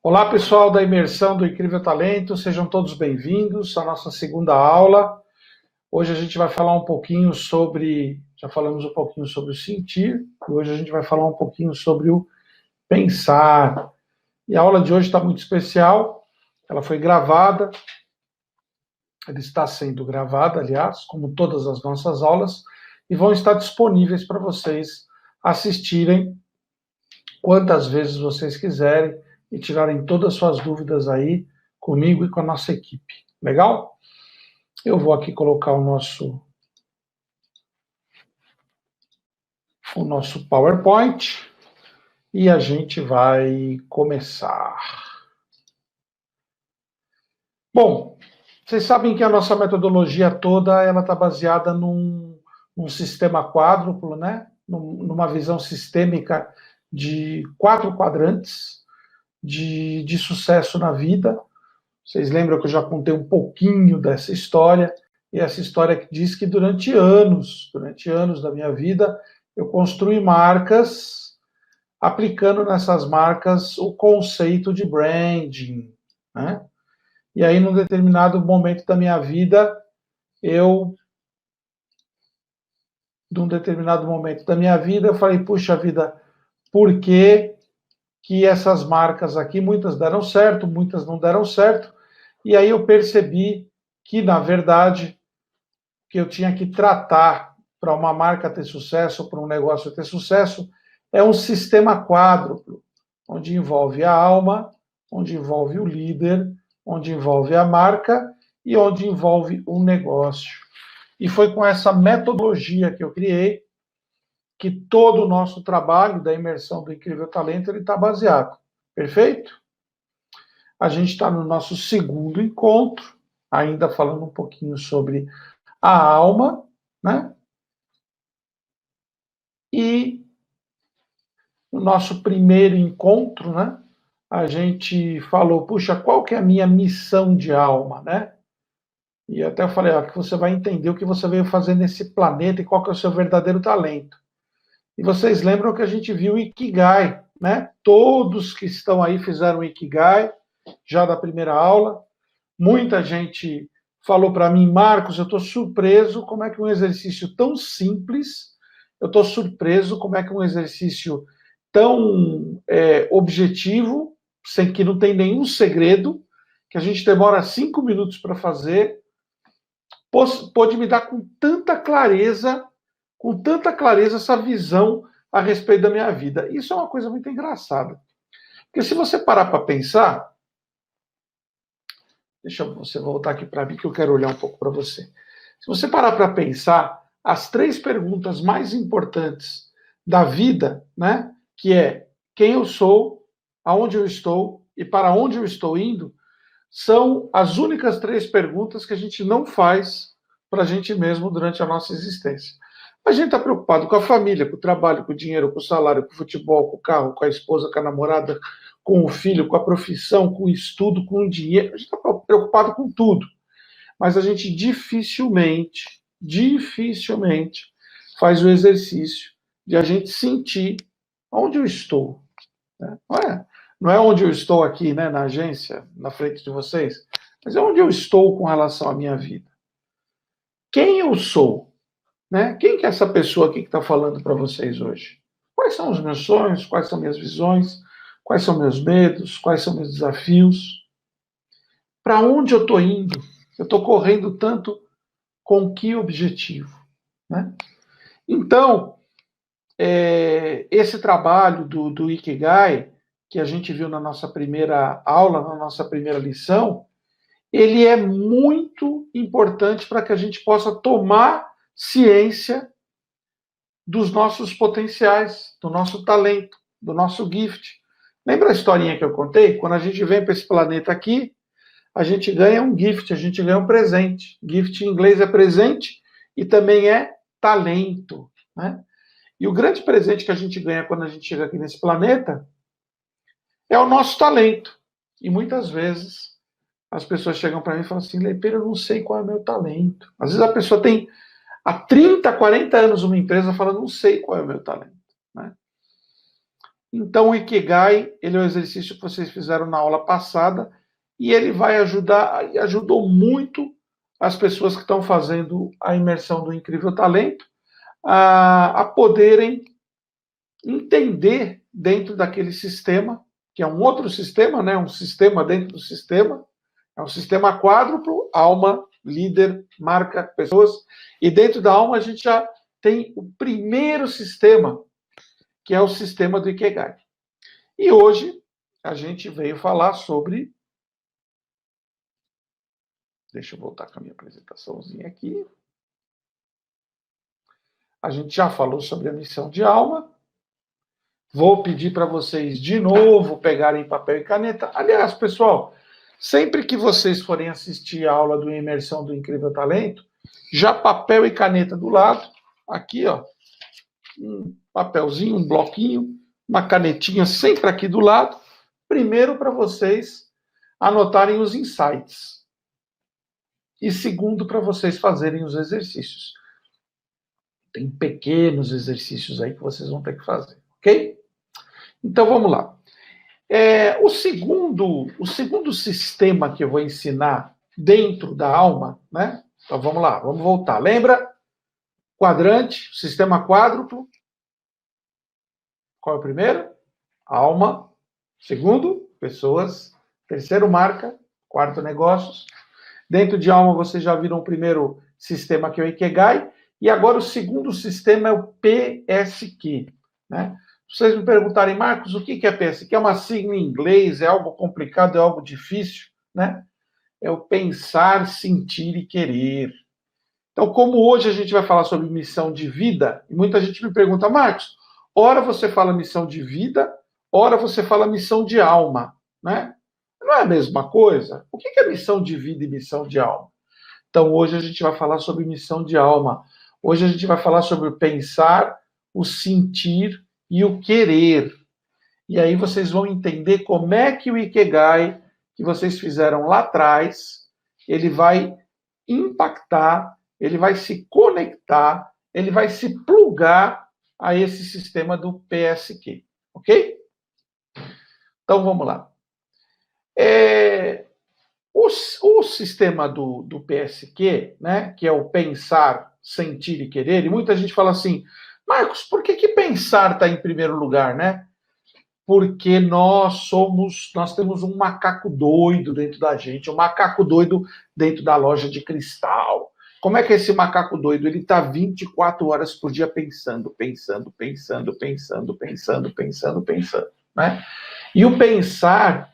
Olá, pessoal da imersão do Incrível Talento, sejam todos bem-vindos à nossa segunda aula. Hoje a gente vai falar um pouquinho sobre, já falamos um pouquinho sobre o sentir, e hoje a gente vai falar um pouquinho sobre o pensar. E a aula de hoje está muito especial, ela foi gravada, ela está sendo gravada, aliás, como todas as nossas aulas, e vão estar disponíveis para vocês assistirem quantas vezes vocês quiserem e tirarem todas as suas dúvidas aí comigo e com a nossa equipe. Legal? Eu vou aqui colocar o nosso PowerPoint e a gente vai começar. Bom, vocês sabem que a nossa metodologia toda ela está baseada num sistema quádruplo, né? Numa visão sistêmica de 4 quadrantes de sucesso na vida. Vocês lembram que eu já contei um pouquinho dessa história, e essa história diz que durante anos da minha vida, eu construí marcas, aplicando nessas marcas o conceito de branding, né? E aí, num determinado momento da minha vida, eu falei, puxa vida, por que essas marcas aqui, muitas deram certo, muitas não deram certo, e aí eu percebi que, na verdade, que eu tinha que tratar para uma marca ter sucesso, para um negócio ter sucesso, é um sistema quádruplo, onde envolve a alma, onde envolve o líder, onde envolve a marca e onde envolve um negócio. E foi com essa metodologia que eu criei que todo o nosso trabalho da imersão do Incrível Talento ele está baseado. Perfeito? A gente está no nosso segundo encontro, ainda falando um pouquinho sobre a alma, né? E no nosso primeiro encontro, né? A gente falou, puxa, qual que é a minha missão de alma, né? E até eu falei, que você vai entender o que você veio fazer nesse planeta e qual que é o seu verdadeiro talento. E vocês lembram que a gente viu o Ikigai, né? Todos que estão aí fizeram o Ikigai, já da primeira aula. Muita gente falou para mim, Marcos, eu estou surpreso como é que um exercício tão simples, eu estou surpreso como é que um exercício tão objetivo, sem que não tem nenhum segredo, que a gente demora 5 minutos para fazer, pode me dar com tanta clareza essa visão a respeito da minha vida. Isso é uma coisa muito engraçada. Porque se você parar para pensar, deixa você voltar aqui para mim que eu quero olhar um pouco para você. Se você parar para pensar, as 3 perguntas mais importantes da vida, né, que é quem eu sou, aonde eu estou e para onde eu estou indo, são as únicas 3 perguntas que a gente não faz para a gente mesmo durante a nossa existência. A gente está preocupado com a família, com o trabalho, com o dinheiro, com o salário, com o futebol, com o carro, com a esposa, com a namorada, com o filho, com a profissão, com o estudo, com o dinheiro. A gente está preocupado com tudo. Mas a gente dificilmente faz o exercício de a gente sentir onde eu estou. Né? Não é onde eu estou aqui, né, na agência, na frente de vocês, mas é onde eu estou com relação à minha vida. Quem eu sou? Né? Quem que é essa pessoa aqui que está falando para vocês hoje? Quais são os meus sonhos? Quais são minhas visões? Quais são meus medos? Quais são meus desafios? Para onde eu estou indo? Eu estou correndo tanto com que objetivo? Né? Então, esse trabalho do Ikigai, que a gente viu na nossa primeira aula, na nossa primeira lição, ele é muito importante para que a gente possa tomar ciência dos nossos potenciais, do nosso talento, do nosso gift. Lembra a historinha que eu contei? Quando a gente vem para esse planeta aqui, a gente ganha um gift, a gente ganha um presente. Gift em inglês é presente e também é talento, né? E o grande presente que a gente ganha quando a gente chega aqui nesse planeta é o nosso talento. E muitas vezes as pessoas chegam para mim e falam assim, Leipeiro, eu não sei qual é o meu talento. Às vezes a pessoa tem há 30, 40 anos uma empresa fala, não sei qual é o meu talento. Né? Então, o Ikigai, ele é um exercício que vocês fizeram na aula passada e ele vai ajudar, e ajudou muito as pessoas que estão fazendo a imersão do Incrível Talento a poderem entender dentro daquele sistema, que é um outro sistema, né? Um sistema dentro do sistema, é um sistema quádruplo, alma, líder, marca, pessoas, e dentro da alma a gente já tem o primeiro sistema, que é o sistema do Ikigai. E hoje a gente veio falar sobre. Deixa eu voltar com a minha apresentaçãozinha aqui. A gente já falou sobre a missão de alma. Vou pedir para vocês de novo pegarem papel e caneta. Aliás, pessoal, sempre que vocês forem assistir a aula do Imersão do Incrível Talento, já papel e caneta do lado. Aqui, ó, um papelzinho, um bloquinho, uma canetinha sempre aqui do lado. Primeiro, para vocês anotarem os insights. E segundo, para vocês fazerem os exercícios. Tem pequenos exercícios aí que vocês vão ter que fazer, ok? Então, vamos lá. O segundo sistema que eu vou ensinar dentro da alma, né? Então, vamos lá, vamos voltar. Lembra? Quadrante, sistema quádruplo. Qual é o primeiro? Alma. Segundo, pessoas. Terceiro, marca. Quarto, negócios. Dentro de alma, vocês já viram o primeiro sistema, que é o Ikigai. E agora o segundo sistema é o PSQ, né? Se vocês me perguntarem, Marcos, o que é PSQ? É uma sigla em inglês, é algo complicado, é algo difícil, né? É o pensar, sentir e querer. Então, como hoje a gente vai falar sobre missão de vida, e muita gente me pergunta, Marcos, ora você fala missão de vida, ora você fala missão de alma, né? Não é a mesma coisa? O que é missão de vida e missão de alma? Então, hoje a gente vai falar sobre missão de alma. Hoje a gente vai falar sobre o pensar, o sentir e o querer. E aí vocês vão entender como é que o Ikigai, que vocês fizeram lá atrás, ele vai impactar, ele vai se conectar, ele vai se plugar a esse sistema do PSQ, ok? Então vamos lá. O sistema do PSQ, né, que é o pensar, sentir e querer, e muita gente fala assim, Marcos, por que pensar está em primeiro lugar, né? Porque nós temos um macaco doido dentro da gente, um macaco doido dentro da loja de cristal. Como é que é esse macaco doido? Ele está 24 horas por dia pensando, né? E o pensar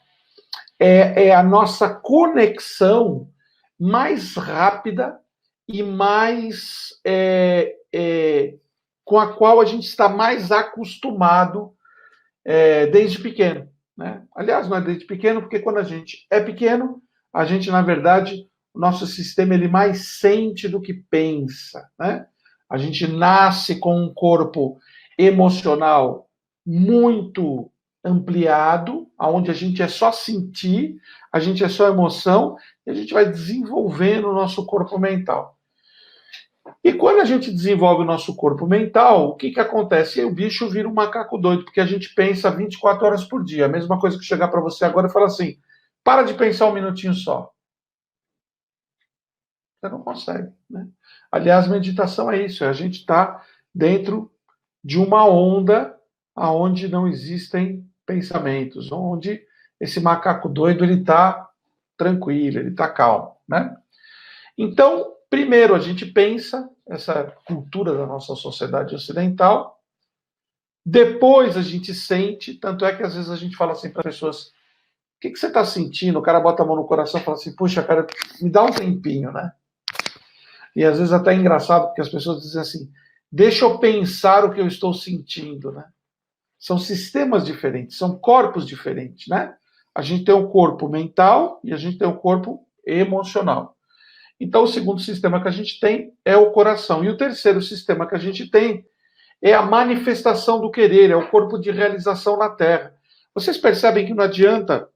é a nossa conexão mais rápida e mais com a qual a gente está mais acostumado desde pequeno, né? Aliás, não é desde pequeno, porque quando a gente é pequeno, a gente, na verdade, o nosso sistema ele mais sente do que pensa, né? A gente nasce com um corpo emocional muito ampliado, onde a gente é só sentir, a gente é só emoção, e a gente vai desenvolvendo o nosso corpo mental. E quando a gente desenvolve o nosso corpo mental, o que acontece? O bicho vira um macaco doido, porque a gente pensa 24 horas por dia. A mesma coisa que chegar para você agora e falar assim, para de pensar um minutinho só. Você não consegue, né? Aliás, meditação é isso, a gente está dentro de uma onda onde não existem pensamentos, onde esse macaco doido ele está tranquilo, ele está calmo, né? Então, primeiro a gente pensa, essa cultura da nossa sociedade ocidental, depois a gente sente, tanto é que às vezes a gente fala assim para as pessoas, o que você está sentindo? O cara bota a mão no coração e fala assim, puxa, cara, me dá um tempinho, né? E às vezes até é engraçado, porque as pessoas dizem assim, deixa eu pensar o que eu estou sentindo, né? São sistemas diferentes, são corpos diferentes, né? A gente tem o corpo mental e a gente tem o corpo emocional. Então, o segundo sistema que a gente tem é o coração. E o terceiro sistema que a gente tem é a manifestação do querer, é o corpo de realização na Terra. Vocês percebem que não adianta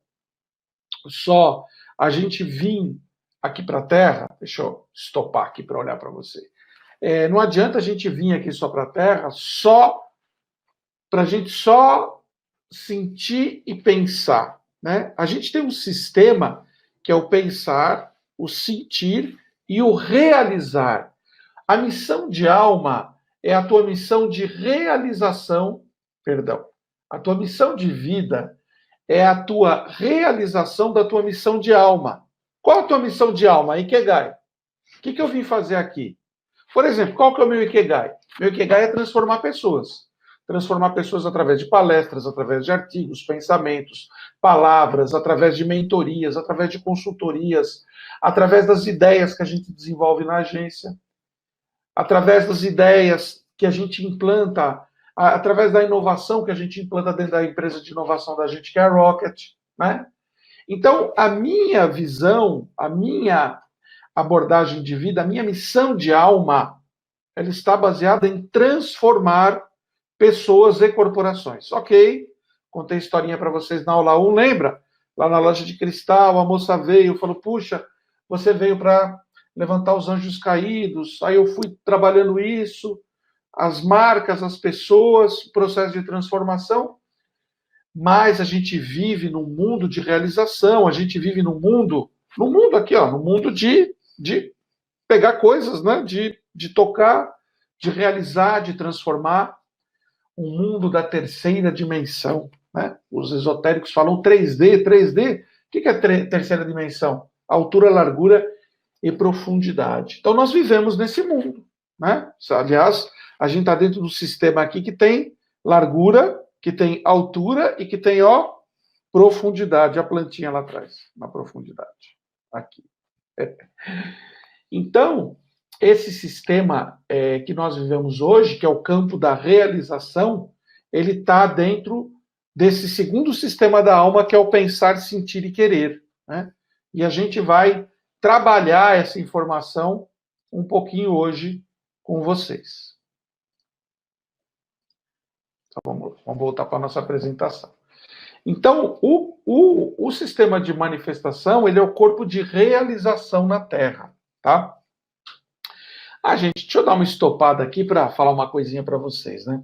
só a gente vir aqui para a Terra, deixa eu estopar aqui para olhar para você. Não adianta a gente vir aqui só para a Terra só para a gente só sentir e pensar, né? A gente tem um sistema que é o pensar, o sentir e o realizar. A missão de alma é a tua missão de realização, perdão. A tua missão de vida é a tua realização da tua missão de alma. Qual a tua missão de alma? Ikigai. O que eu vim fazer aqui? Por exemplo, qual que é o meu Ikigai? Meu Ikigai é transformar pessoas. Transformar pessoas através de palestras, através de artigos, pensamentos, palavras, através de mentorias, através de consultorias, através das ideias que a gente desenvolve na agência, através das ideias que a gente implanta, através da inovação que a gente implanta dentro da empresa de inovação da gente, que é a Rocket, né? Então, a minha visão, a minha abordagem de vida, a minha missão de alma, ela está baseada em transformar pessoas e corporações. Ok, contei historinha para vocês na aula 1, lembra? Lá na loja de cristal, a moça veio, falou, puxa, você veio para levantar os anjos caídos, aí eu fui trabalhando isso, as marcas, as pessoas, processo de transformação, mas a gente vive num mundo de realização, a gente vive num mundo aqui, ó, no mundo de pegar coisas, né, de tocar, de realizar, de transformar, um mundo da terceira dimensão, né? Os esotéricos falam 3D, 3D, o que é terceira dimensão? Altura, largura e profundidade. Então nós vivemos nesse mundo, né? Aliás, a gente está dentro do sistema aqui que tem largura, que tem altura e que tem, ó, profundidade. A plantinha lá atrás, na profundidade. Aqui. Então, esse sistema que nós vivemos hoje, que é o campo da realização, ele está dentro desse segundo sistema da alma, que é o pensar, sentir e querer, né? E a gente vai trabalhar essa informação um pouquinho hoje com vocês. Então, vamos voltar para a nossa apresentação. Então, o sistema de manifestação, ele é o corpo de realização na Terra, tá? Gente, deixa eu dar uma estopada aqui para falar uma coisinha para vocês, né?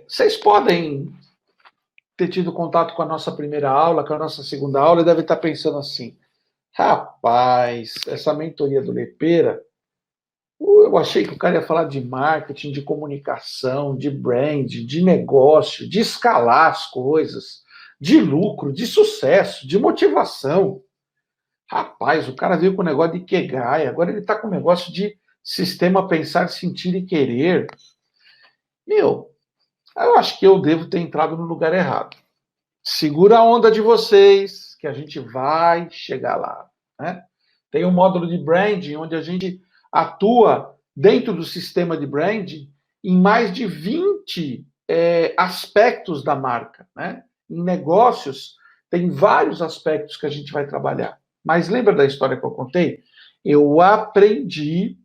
Vocês podem ter tido contato com a nossa primeira aula, com a nossa segunda aula, e devem estar pensando assim, rapaz, essa mentoria do Lepera, eu achei que o cara ia falar de marketing, de comunicação, de brand, de negócio, de escalar as coisas, de lucro, de sucesso, de motivação. Rapaz, o cara veio com o negócio de Ikigai, agora ele está com o negócio de sistema pensar, sentir e querer. Eu acho que eu devo ter entrado no lugar errado. Segura a onda de vocês, que a gente vai chegar lá, né? Tem um módulo de branding, onde a gente atua dentro do sistema de branding em mais de 20 aspectos da marca, né? Em negócios, tem vários aspectos que a gente vai trabalhar. Mas lembra da história que eu contei? Eu aprendi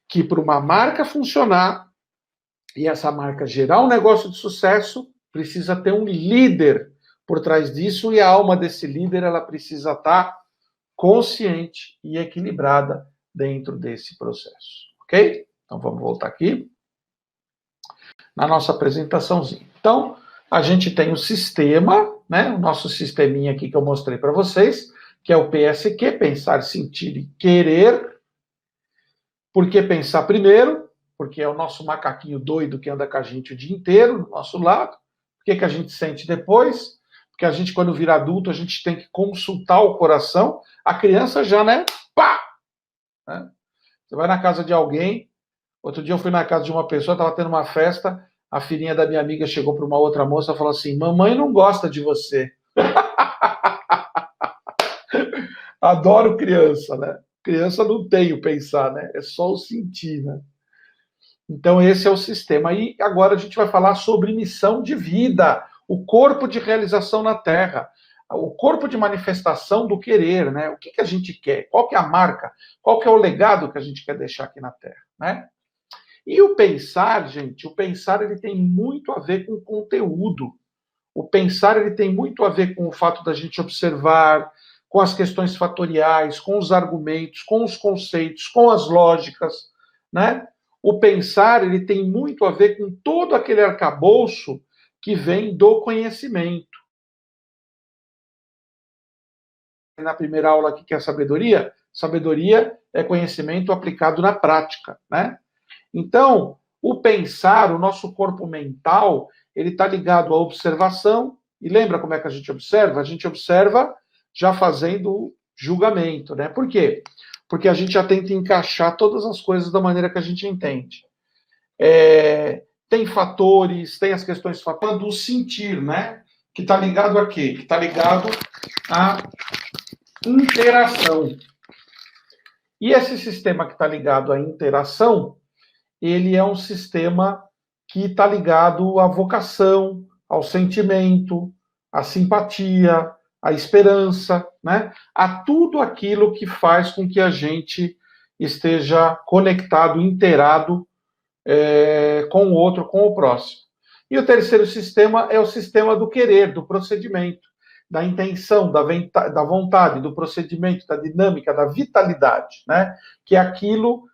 que para uma marca funcionar e essa marca gerar um negócio de sucesso, precisa ter um líder por trás disso, e a alma desse líder, ela precisa estar consciente e equilibrada dentro desse processo, ok? Então vamos voltar aqui na nossa apresentaçãozinha. Então, a gente tem o sistema, né? O nosso sisteminha aqui que eu mostrei para vocês, que é o PSQ, pensar, sentir e querer. Por que pensar primeiro? Porque é o nosso macaquinho doido que anda com a gente o dia inteiro, do nosso lado. Por que a gente sente depois? Porque a gente, quando vira adulto, a gente tem que consultar o coração. A criança já, né? Pá! Né? Você vai na casa de alguém. Outro dia eu fui na casa de uma pessoa, estava tendo uma festa, a filhinha da minha amiga chegou para uma outra moça e falou assim, mamãe não gosta de você. Adoro criança, né? Criança não tem o pensar, né? É só o sentir, né? Então esse é o sistema. E agora a gente vai falar sobre missão de vida, o corpo de realização na Terra, o corpo de manifestação do querer, né? O que a gente quer? Qual que é a marca? Qual que é o legado que a gente quer deixar aqui na Terra, né? E o pensar, gente, o pensar ele tem muito a ver com conteúdo. O pensar ele tem muito a ver com o fato da gente observar, com as questões fatoriais, com os argumentos, com os conceitos, com as lógicas, né? o pensar ele tem muito a ver com todo aquele arcabouço que vem do conhecimento. Na primeira aula aqui, que é a sabedoria, sabedoria é conhecimento aplicado na prática, né? Então, o pensar, o nosso corpo mental, ele está ligado à observação, e lembra como é que a gente observa? A gente observa já fazendo julgamento, né? Por quê? Porque a gente já tenta encaixar todas as coisas da maneira que a gente entende. Tem fatores, tem as questões do sentir, né? Que está ligado a quê? Que está ligado à interação. E esse sistema que está ligado à interação, ele é um sistema que está ligado à vocação, ao sentimento, à simpatia, à esperança, né? A tudo aquilo que faz com que a gente esteja conectado, inteirado com o outro, com o próximo. E o terceiro sistema é o sistema do querer, do procedimento, da intenção, da vontade, do procedimento, da dinâmica, da vitalidade, né? Que é aquilo,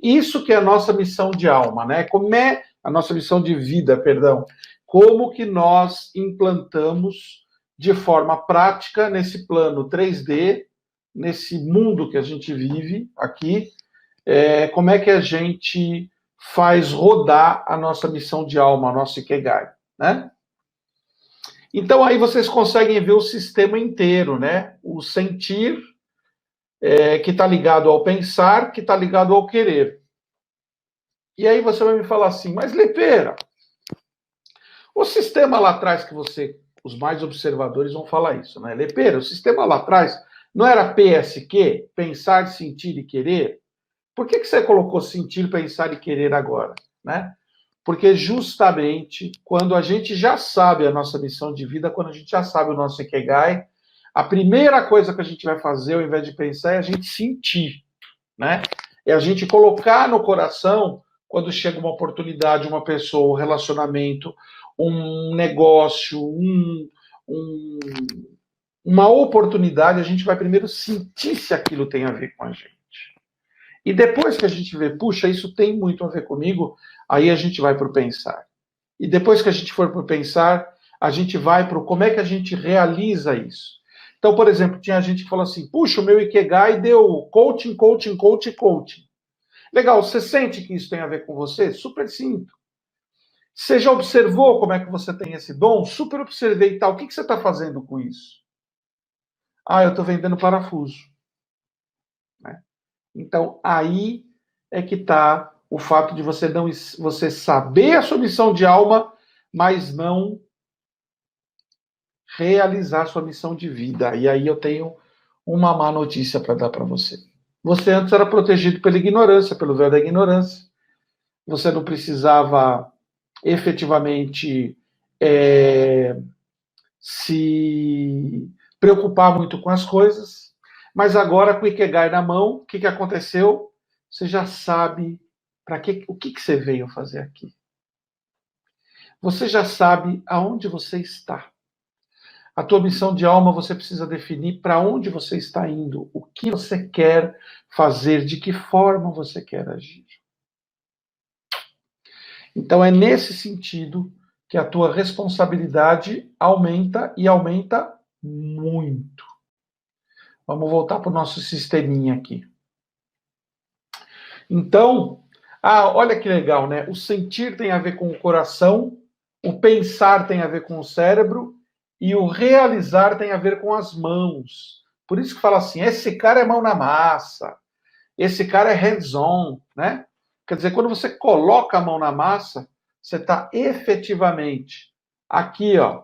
isso que é a nossa missão de alma, né? Como é a nossa missão de vida, perdão. Como que nós implantamos de forma prática nesse plano 3D, nesse mundo que a gente vive aqui, como é que a gente faz rodar a nossa missão de alma, a nossa Ikigai, né? Então aí vocês conseguem ver o sistema inteiro, né? O sentir, que está ligado ao pensar, que está ligado ao querer. E aí você vai me falar assim, mas Lepera, o sistema lá atrás que os mais observadores vão falar isso, né? Lepera, o sistema lá atrás não era PSQ, pensar, sentir e querer? Por que você colocou sentir, pensar e querer agora, né? Porque justamente quando a gente já sabe a nossa missão de vida, quando a gente já sabe o nosso Ikigai, a primeira coisa que a gente vai fazer, ao invés de pensar, é a gente sentir, né? É a gente colocar no coração, quando chega uma oportunidade, uma pessoa, um relacionamento, um negócio, uma oportunidade, a gente vai primeiro sentir se aquilo tem a ver com a gente. E depois que a gente vê, puxa, isso tem muito a ver comigo, aí a gente vai para o pensar. E depois que a gente for para o pensar, a gente vai para o como é que a gente realiza isso. Então, por exemplo, tinha gente que falou assim, puxa, o meu Ikigai deu coaching, coaching, coaching, coaching. Legal, você sente que isso tem a ver com você? Super sinto. Você já observou como é que você tem esse dom? Super observei e tal. O que você está fazendo com isso? Ah, eu estou vendendo parafuso. Né? Então, aí é que está o fato de você saber a sua missão de alma, mas não realizar a sua missão de vida. E aí eu tenho uma má notícia para dar para você. Você antes era protegido pela ignorância, pelo véu da ignorância. Você não precisava efetivamente se preocupar muito com as coisas. Mas agora, com o Ikigai na mão, o que aconteceu? Você já sabe o que você veio fazer aqui. Você já sabe aonde você está. A tua missão de alma, você precisa definir para onde você está indo, o que você quer fazer, de que forma você quer agir. Então é nesse sentido que a tua responsabilidade aumenta e aumenta muito. Vamos voltar para o nosso sisteminha aqui. Então, olha que legal, né? O sentir tem a ver com o coração, o pensar tem a ver com o cérebro e o realizar tem a ver com as mãos. Por isso que fala assim, esse cara é mão na massa, esse cara é hands-on, né? Quer dizer, quando você coloca a mão na massa, você está efetivamente aqui, ó.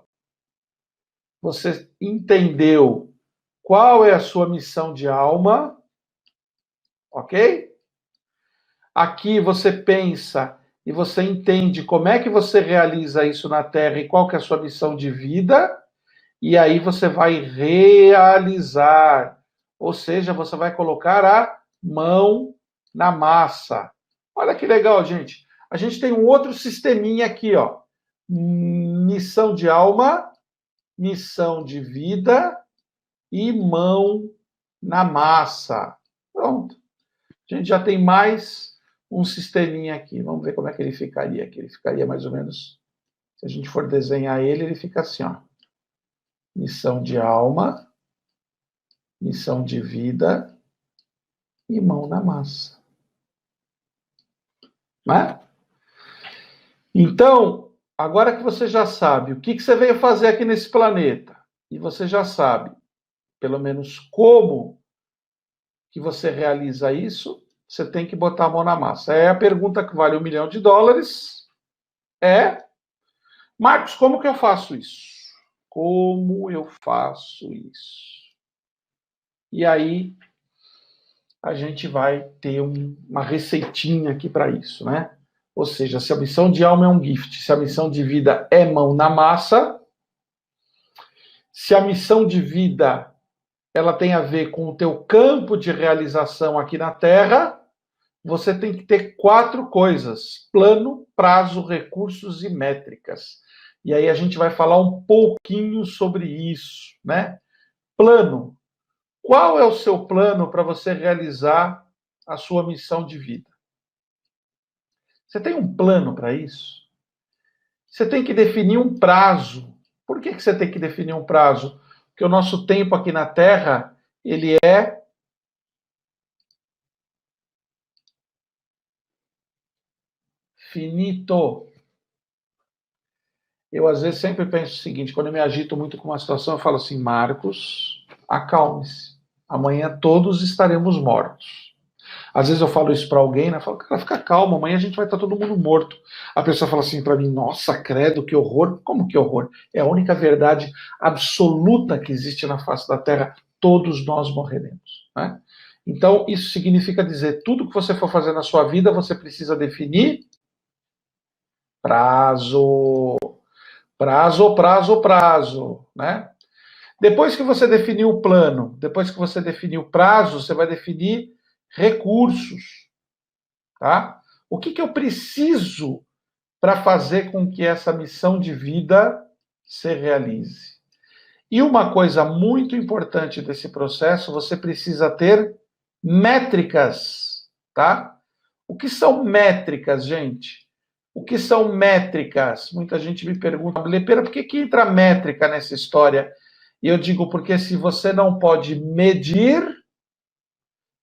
Você entendeu qual é a sua missão de alma, ok? Aqui você pensa e você entende como é que você realiza isso na Terra e qual que é a sua missão de vida, e aí você vai realizar, ou seja, você vai colocar a mão na massa. Olha que legal, gente. A gente tem um outro sisteminha aqui, ó. Missão de alma, missão de vida e mão na massa. Pronto. A gente já tem mais um sisteminha aqui. Vamos ver como é que ele ficaria aqui. Ele ficaria mais ou menos, se a gente for desenhar ele, ele fica assim, ó. Missão de alma, missão de vida e mão na massa. Né? Então, agora que você já sabe o que você veio fazer aqui nesse planeta, e você já sabe, pelo menos como que você realiza isso, você tem que botar a mão na massa. É a pergunta que vale $1 milhão. Marcos, como que eu faço isso? Como eu faço isso? E aí, a gente vai ter uma receitinha aqui para isso, né? Ou seja, se a missão de alma é um gift, se a missão de vida é mão na massa, se a missão de vida ela tem a ver com o teu campo de realização aqui na Terra, você tem que ter 4 coisas: plano, prazo, recursos e métricas. E aí a gente vai falar um pouquinho sobre isso, né? Plano. Qual é o seu plano para você realizar a sua missão de vida? Você tem um plano para isso? Você tem que definir um prazo. Por que você tem que definir um prazo? Porque o nosso tempo aqui na Terra, ele é finito. Eu, às vezes, sempre penso o seguinte, quando eu me agito muito com uma situação, eu falo assim, Marcos, acalme-se. Amanhã todos estaremos mortos. Às vezes eu falo isso para alguém, né? Eu falo, cara, fica calmo, amanhã a gente vai estar todo mundo morto. A pessoa fala assim para mim, nossa, credo, que horror. Como que horror? É a única verdade absoluta que existe na face da Terra. Todos nós morreremos, né? Então, isso significa dizer, tudo que você for fazer na sua vida, você precisa definir prazo. Prazo, né? Depois que você definiu o plano, depois que você definiu o prazo, você vai definir recursos, tá? O que eu preciso para fazer com que essa missão de vida se realize? E uma coisa muito importante desse processo, você precisa ter métricas, tá? O que são métricas, gente? O que são métricas? Muita gente me pergunta, Lepeira, por que entra métrica nessa história? E eu digo, porque se você não pode medir,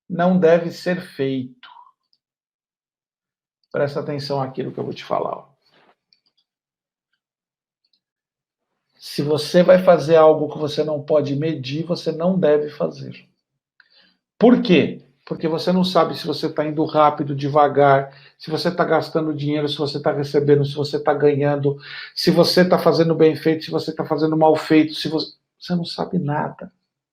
não deve ser feito. Presta atenção aqui no que eu vou te falar. Se você vai fazer algo que você não pode medir, você não deve fazer. Por quê? Porque você não sabe se você está indo rápido, devagar, se você está gastando dinheiro, se você está recebendo, se você está ganhando, se você está fazendo bem feito, se você está fazendo mal feito, se você não sabe nada,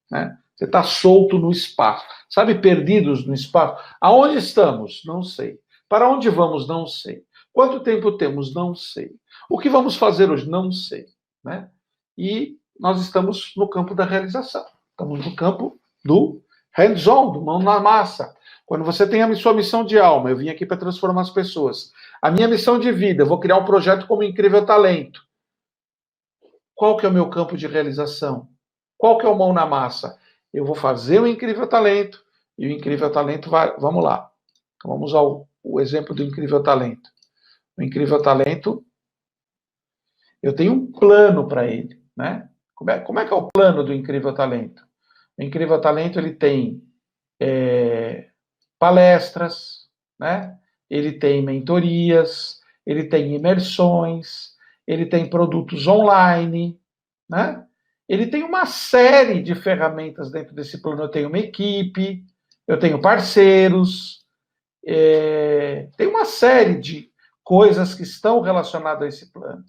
né? Você está solto no espaço, sabe, perdidos no espaço. Aonde estamos? Não sei. Para onde vamos? Não sei. Quanto tempo temos? Não sei. O que vamos fazer hoje? Não sei, né? E nós estamos no campo da realização. Estamos no campo do hands-on, do mão na massa. Quando você tem a sua missão de alma, eu vim aqui para transformar as pessoas. A minha missão de vida, eu vou criar um projeto como Incrível Talento. Qual que é o meu campo de realização? Qual que é o mão na massa? Eu vou fazer o Incrível Talento, e o Incrível Talento vai... Vamos lá. Vamos usar o exemplo do Incrível Talento. O Incrível Talento, eu tenho um plano para ele, né? Como é que é o plano do Incrível Talento? O Incrível Talento, ele tem palestras, né? Ele tem mentorias, ele tem imersões, ele tem produtos online, né? Ele tem uma série de ferramentas dentro desse plano. Eu tenho uma equipe, eu tenho parceiros, tem uma série de coisas que estão relacionadas a esse plano.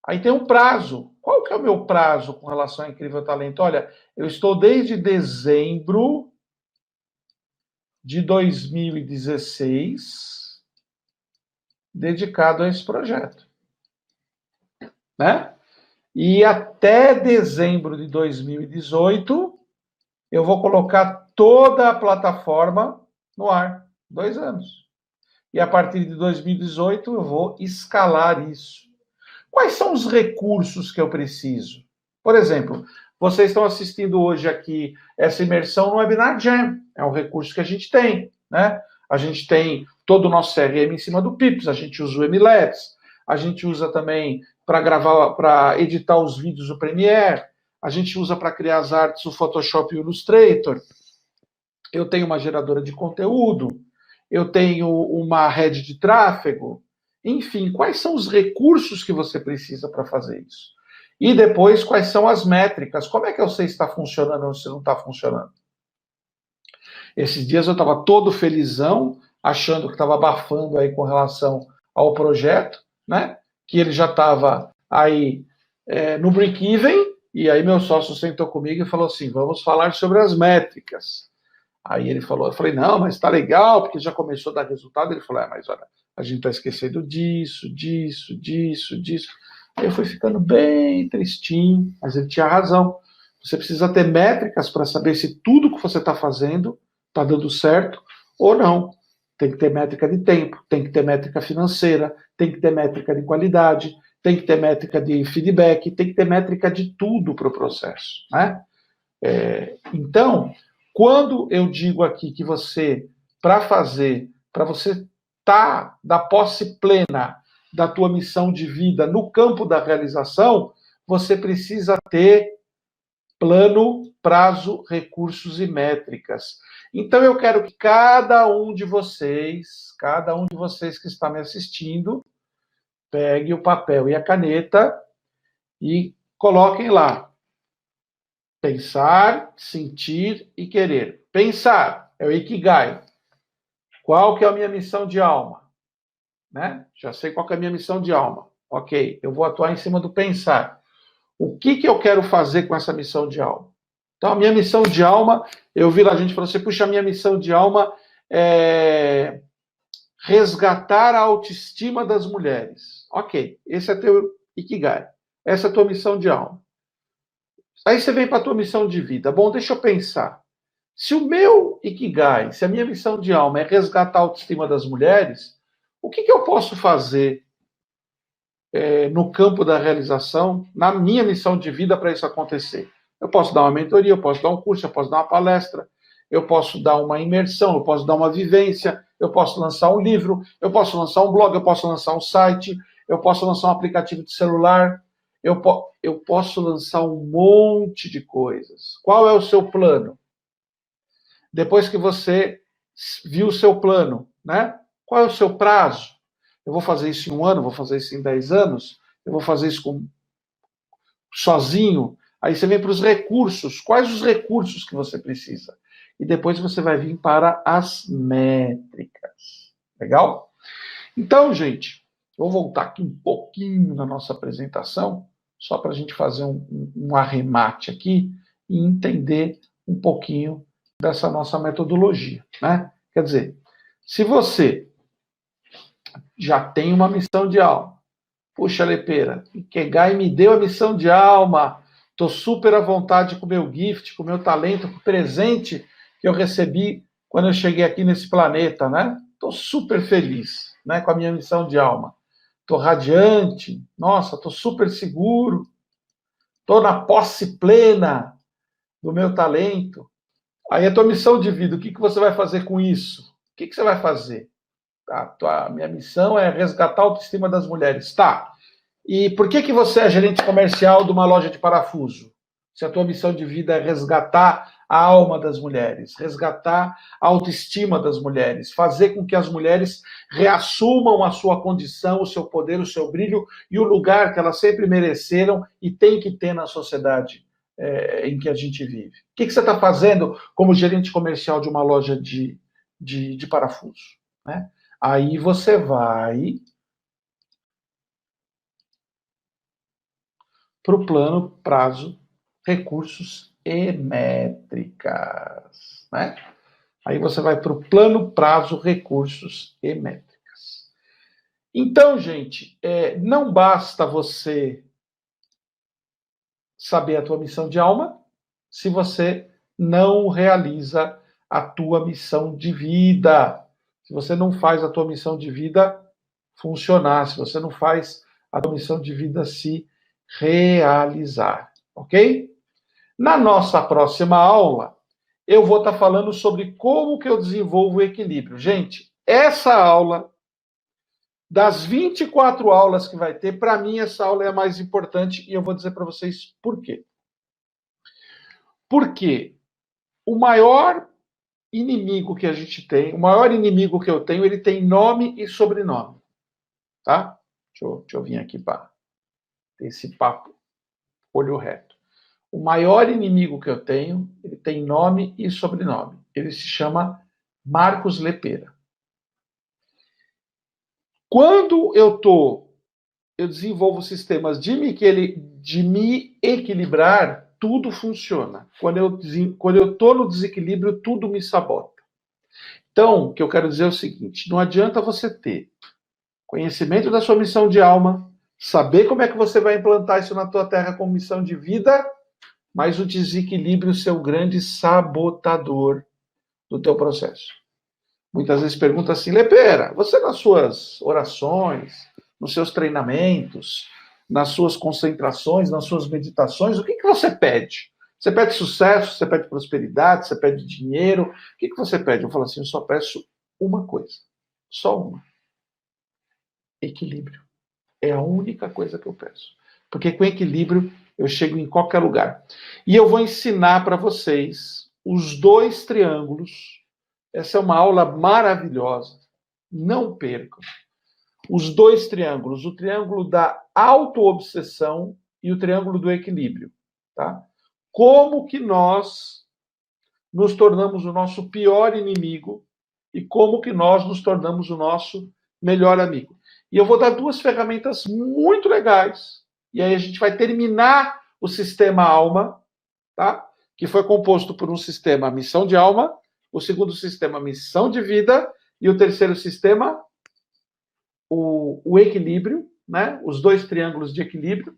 Aí tem um prazo. Qual que é o meu prazo com relação ao Incrível Talento? Olha, eu estou desde dezembro de 2016 dedicado a esse projeto, né? E até dezembro de 2018 eu vou colocar toda a plataforma no ar, 2 anos. E a partir de 2018 eu vou escalar isso. Quais são os recursos que eu preciso? Por exemplo, vocês estão assistindo hoje aqui essa imersão no Webinar Jam. É um recurso que a gente tem, né? A gente tem todo o nosso CRM em cima do Pips, a gente usa o MLabs, a gente usa também para gravar, para editar os vídeos do Premiere, a gente usa para criar as artes o Photoshop e o Illustrator. Eu tenho uma geradora de conteúdo, eu tenho uma rede de tráfego. Enfim, quais são os recursos que você precisa para fazer isso? E depois, quais são as métricas? Como é que eu sei se está funcionando ou se não está funcionando? Esses dias eu estava todo felizão, achando que estava abafando aí com relação ao projeto, né? Que ele já estava aí no break-even, e aí meu sócio sentou comigo e falou assim, vamos falar sobre as métricas. Aí ele falou, eu falei, não, mas tá legal, porque já começou a dar resultado. Ele falou, mas olha, a gente tá esquecendo disso. Aí eu fui ficando bem tristinho, mas ele tinha razão. Você precisa ter métricas para saber se tudo que você está fazendo está dando certo ou não. Tem que ter métrica de tempo, tem que ter métrica financeira, tem que ter métrica de qualidade, tem que ter métrica de feedback, tem que ter métrica de tudo para o processo, né? Então, quando eu digo aqui que você, para você estar da posse plena da tua missão de vida no campo da realização, você precisa ter plano, prazo, recursos e métricas. Então eu quero que cada um de vocês que está me assistindo, pegue o papel e a caneta e coloquem lá. Pensar, sentir e querer. Pensar é o Ikigai. Qual que é a minha missão de alma? Né? Já sei qual que é a minha missão de alma. Ok, eu vou atuar em cima do pensar. O que eu quero fazer com essa missão de alma? Então, a minha missão de alma, eu vi lá a gente falando assim, puxa, a minha missão de alma é resgatar a autoestima das mulheres. Ok, esse é teu Ikigai. Essa é a tua missão de alma. Aí você vem para a tua missão de vida. Bom, deixa eu pensar. Se o meu Ikigai, se a minha missão de alma é resgatar a autoestima das mulheres, o que eu posso fazer no campo da realização, na minha missão de vida para isso acontecer? Eu posso dar uma mentoria, eu posso dar um curso, eu posso dar uma palestra, eu posso dar uma imersão, eu posso dar uma vivência, eu posso lançar um livro, eu posso lançar um blog, eu posso lançar um site, eu posso lançar um aplicativo de celular, eu posso lançar um monte de coisas. Qual é o seu plano? Depois que você viu o seu plano, né? Qual é o seu prazo? Eu vou fazer isso em 1 ano, vou fazer isso em 10 anos, eu vou fazer isso sozinho. Aí você vem para os recursos. Quais os recursos que você precisa? E depois você vai vir para as métricas. Legal? Então, gente, vou voltar aqui um pouquinho na nossa apresentação, só para a gente fazer um arremate aqui e entender um pouquinho dessa nossa metodologia, né? Quer dizer, se você já tem uma missão de alma, puxa, Lepeira, Ikigai me deu a missão de alma, estou super à vontade com o meu gift, com o meu talento, com o presente que eu recebi quando eu cheguei aqui nesse planeta, né? Estou super feliz, né, com a minha missão de alma. Estou radiante, nossa, estou super seguro, estou na posse plena do meu talento. Aí a tua missão de vida, o que você vai fazer com isso? O que você vai fazer? A minha missão é resgatar a autoestima das mulheres. Tá. E por que você é gerente comercial de uma loja de parafuso? Se a tua missão de vida é resgatar a alma das mulheres, resgatar a autoestima das mulheres, fazer com que as mulheres reassumam a sua condição, o seu poder, o seu brilho e o lugar que elas sempre mereceram e tem que ter na sociedade em que a gente vive. O que você está fazendo como gerente comercial de uma loja de parafuso? Né? Aí você vai para o plano, prazo, recursos e métricas. Né? Aí você vai para o plano, prazo, recursos e métricas. Então, gente, não basta você saber a tua missão de alma se você não realiza a tua missão de vida. Se você não faz a tua missão de vida funcionar, se você não faz a tua missão de vida se realizar, ok? Na nossa próxima aula, eu vou estar falando sobre como que eu desenvolvo o equilíbrio. Gente, essa aula, das 24 aulas que vai ter, para mim essa aula é a mais importante e eu vou dizer para vocês por quê. Porque o maior inimigo que a gente tem, o maior inimigo que eu tenho, ele tem nome e sobrenome, tá? Deixa eu vir aqui para ter esse papo olho reto. O maior inimigo que eu tenho, ele tem nome e sobrenome. Ele se chama Marcos Lepera. Quando eu desenvolvo sistemas de me equilibrar, tudo funciona. Quando eu estou no desequilíbrio, tudo me sabota. Então, o que eu quero dizer é o seguinte, não adianta você ter conhecimento da sua missão de alma, saber como é que você vai implantar isso na tua terra como missão de vida, mas o desequilíbrio ser o grande sabotador do teu processo. Muitas vezes pergunta assim, Lepera, você nas suas orações, nos seus treinamentos, nas suas concentrações, nas suas meditações, o que você pede? Você pede sucesso, você pede prosperidade, você pede dinheiro, o que você pede? Eu falo assim, eu só peço uma coisa, só uma. Equilíbrio. É a única coisa que eu peço. Porque com equilíbrio eu chego em qualquer lugar. E eu vou ensinar para vocês os 2 triângulos. Essa é uma aula maravilhosa. Não percam. Os 2 triângulos, o triângulo da autoobsessão e o triângulo do equilíbrio. Tá? Como que nós nos tornamos o nosso pior inimigo e como que nós nos tornamos o nosso melhor amigo. E eu vou dar 2 ferramentas muito legais. E aí a gente vai terminar o sistema alma, tá? Que foi composto por um sistema missão de alma, o segundo sistema missão de vida e o terceiro sistema o equilíbrio, né? Os 2 triângulos de equilíbrio.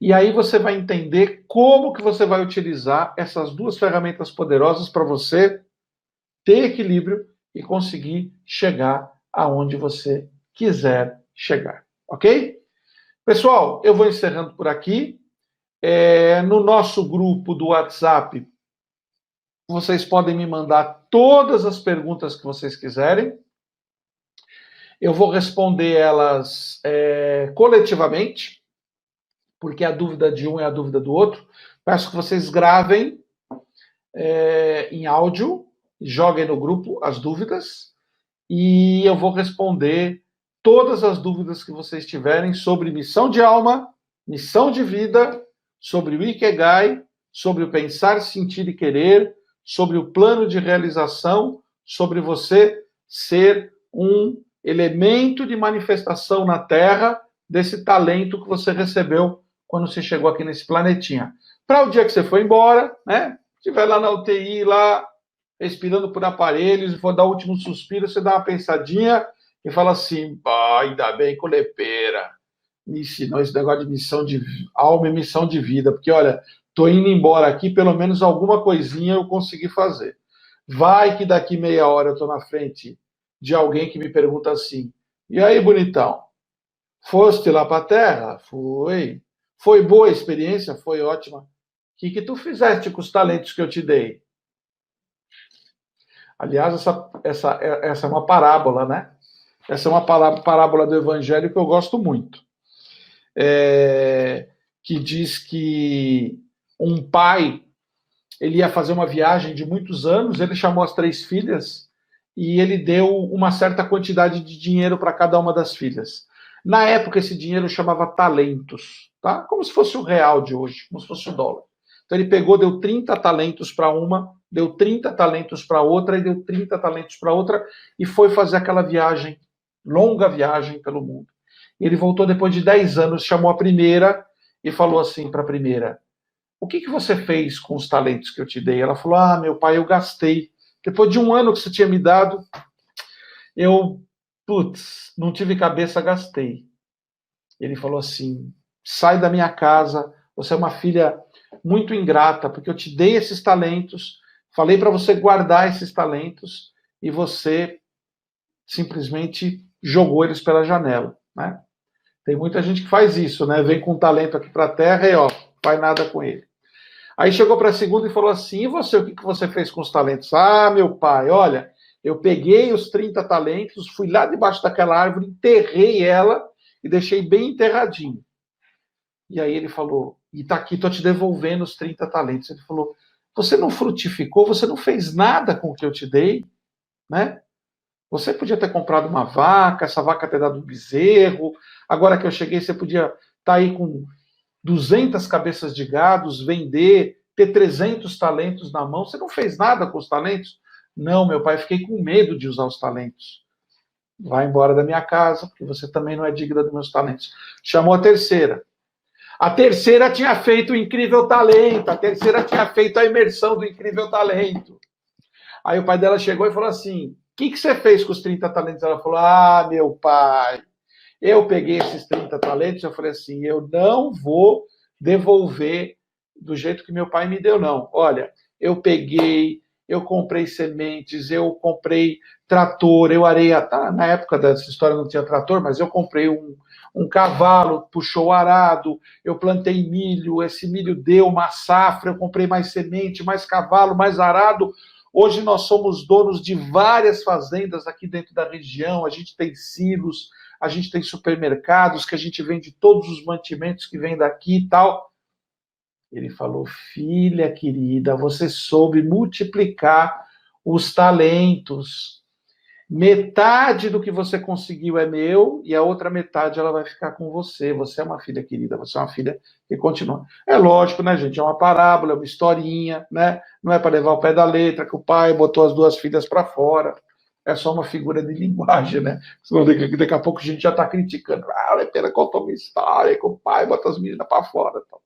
E aí você vai entender como que você vai utilizar essas 2 ferramentas poderosas para você ter equilíbrio e conseguir chegar aonde você quiser chegar, ok? Pessoal, eu vou encerrando por aqui. No nosso grupo do WhatsApp, vocês podem me mandar todas as perguntas que vocês quiserem. Eu vou responder elas coletivamente, porque a dúvida de um é a dúvida do outro. Peço que vocês gravem em áudio, joguem no grupo as dúvidas, e eu vou responder todas as dúvidas que vocês tiverem sobre missão de alma, missão de vida, sobre o Ikigai, sobre o pensar, sentir e querer, sobre o plano de realização, sobre você ser um elemento de manifestação na Terra desse talento que você recebeu quando você chegou aqui nesse planetinha. Para o dia que você for embora, né? Estiver lá na UTI, lá respirando por aparelhos, e for dar o último suspiro, você dá uma pensadinha e fala assim, ainda bem que o Lepera me ensinou esse negócio de missão de alma e missão de vida, porque, olha, tô indo embora aqui, pelo menos alguma coisinha eu consegui fazer. Vai que daqui meia hora eu tô na frente de alguém que me pergunta assim, e aí, bonitão, foste lá para a Terra? Fui. Foi boa a experiência? Foi ótima. O que tu fizeste com os talentos que eu te dei? Aliás, essa é uma parábola, né? Essa é uma parábola do Evangelho que eu gosto muito. Que diz que um pai, ele ia fazer uma viagem de muitos anos, ele chamou as 3 filhas e ele deu uma certa quantidade de dinheiro para cada uma das filhas. Na época, esse dinheiro chamava talentos, tá? Como se fosse o real de hoje, como se fosse o dólar. Então ele pegou, deu 30 talentos para uma, deu 30 talentos para outra e deu 30 talentos para outra e foi fazer aquela viagem, longa viagem pelo mundo. Ele voltou depois de 10 anos, chamou a primeira e falou assim para a primeira, o que você fez com os talentos que eu te dei? Ela falou, meu pai, eu gastei. Depois de 1 ano que você tinha me dado, eu, não tive cabeça, gastei. Ele falou assim, sai da minha casa, você é uma filha muito ingrata, porque eu te dei esses talentos, falei para você guardar esses talentos, e você simplesmente jogou eles pela janela, né? Tem muita gente que faz isso, né? Vem com talento aqui para a Terra e, faz nada com ele. Aí chegou para a segunda e falou assim, e você, o que você fez com os talentos? Ah, meu pai, olha, eu peguei os 30 talentos, fui lá debaixo daquela árvore, enterrei ela e deixei bem enterradinho. E aí ele falou, e tá aqui, tô te devolvendo os 30 talentos. Ele falou, você não frutificou, você não fez nada com o que eu te dei, né? Você podia ter comprado uma vaca, essa vaca ter dado um bezerro, agora que eu cheguei, você podia estar aí com 200 cabeças de gados, vender, ter 300 talentos na mão. Você não fez nada com os talentos? Não, meu pai, fiquei com medo de usar os talentos. Vai embora da minha casa, porque você também não é digna dos meus talentos. Chamou a terceira. A terceira tinha feito o incrível talento, a terceira tinha feito a imersão do incrível talento. Aí o pai dela chegou e falou assim, o que você fez com os 30 talentos? Ela falou, ah, meu pai, eu peguei esses 30 talentos, eu falei assim, eu não vou devolver do jeito que meu pai me deu, não. Olha, eu peguei, eu comprei sementes, eu comprei trator, eu arei, na época dessa história não tinha trator, mas eu comprei um cavalo, puxou o arado, eu plantei milho, esse milho deu uma safra, eu comprei mais semente, mais cavalo, mais arado. Hoje nós somos donos de várias fazendas aqui dentro da região, a gente tem silos, a gente tem supermercados, que a gente vende todos os mantimentos que vêm daqui e tal. Ele falou, filha querida, você soube multiplicar os talentos. Metade do que você conseguiu é meu e a outra metade ela vai ficar com você. Você é uma filha querida, você é uma filha que continua. É lógico, né, gente? É uma parábola, é uma historinha, né? Não é para levar o pé da letra que o pai botou as duas filhas para fora. É só uma figura de linguagem, né? Senão daqui a pouco a gente já está criticando. Ah, a pena contou uma história que o pai bota as meninas para fora. Então.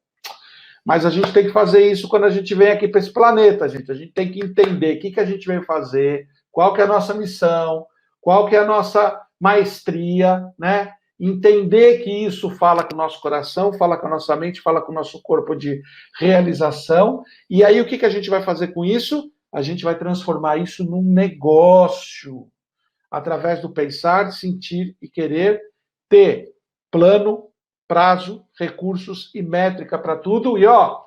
Mas a gente tem que fazer isso quando a gente vem aqui para esse planeta, gente. A gente tem que entender o que a gente veio fazer, qual que é a nossa missão, qual que é a nossa maestria, né? Entender que isso fala com o nosso coração, fala com a nossa mente, fala com o nosso corpo de realização. E aí o que a gente vai fazer com isso? A gente vai transformar isso num negócio, através do pensar, sentir e querer ter plano, prazo, recursos e métrica para tudo. E, ó,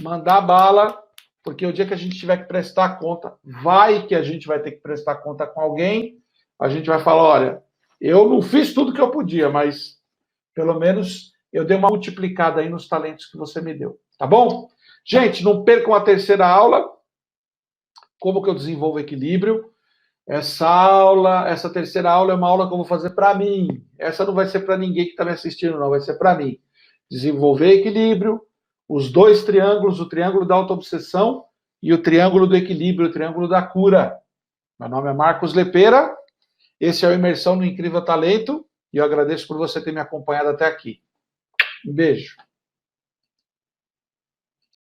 mandar bala, porque o dia que a gente tiver que prestar conta, vai que a gente vai ter que prestar conta com alguém, a gente vai falar, olha, eu não fiz tudo que eu podia, mas pelo menos eu dei uma multiplicada aí nos talentos que você me deu, tá bom? Gente, não percam a terceira aula, como que eu desenvolvo equilíbrio. Essa terceira aula é uma aula que eu vou fazer para mim. Essa não vai ser para ninguém que está me assistindo, não, vai ser para mim. Desenvolver equilíbrio, os dois triângulos, o triângulo da autoobsessão e o triângulo do equilíbrio, o triângulo da cura. Meu nome é Marcos Lepera, esse é o Imersão no Incrível Talento, e eu agradeço por você ter me acompanhado até aqui. Um beijo.